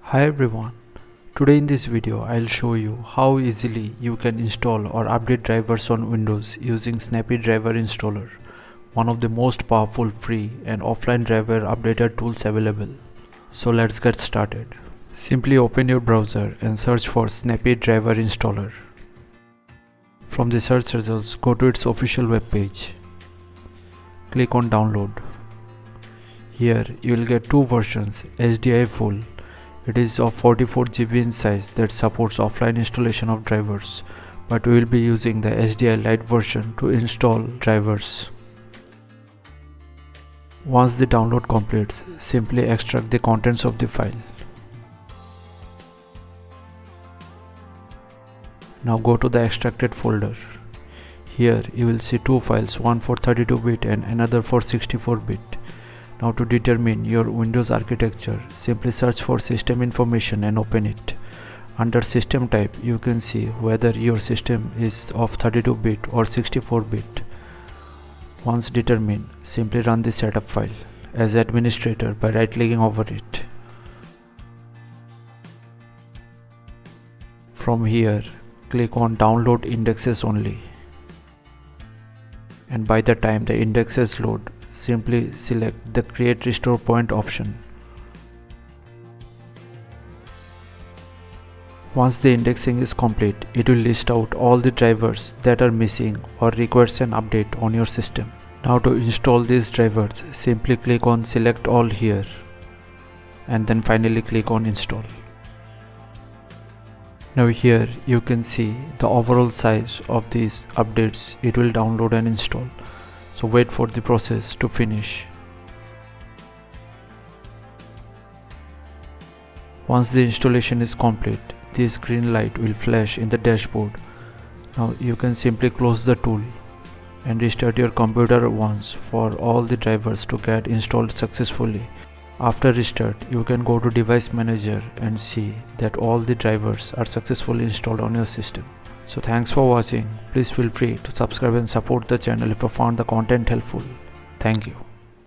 Hi everyone, today in this video I'll show you how easily you can install or update drivers on Windows using Snappy Driver Installer, one of the most powerful free and offline driver updater tools available. So let's get started. Simply open your browser and search for Snappy Driver Installer. From the search results, go to its official web page. Click on download. Here you will get two versions, SDI full. It is of 44 GB in size that supports offline installation of drivers, but we will be using the SDI Lite version to install drivers. Once the download completes, simply extract the contents of the file. Now go to the extracted folder. Here you will see two files, one for 32-bit and another for 64-bit. Now to determine your Windows architecture, simply search for system information and open it. Under system type, you can see whether your system is of 32-bit or 64-bit. Once determined, simply run the setup file as administrator by right-clicking over it. From here, click on download indexes only. And by the time the indexes load, simply select the create restore point option. Once the indexing is complete, it will list out all the drivers that are missing or requires an update on your system. Now to install these drivers, simply click on select all here and then finally click on install. Now here you can see the overall size of these updates it will download and install. So wait for the process to finish. Once the installation is complete, this green light will flash in the dashboard. Now you can simply close the tool and restart your computer once for all the drivers to get installed successfully. After restart, you can go to Device Manager and see that all the drivers are successfully installed on your system. So thanks for watching. Please feel free to subscribe and support the channel if you found the content helpful. Thank you.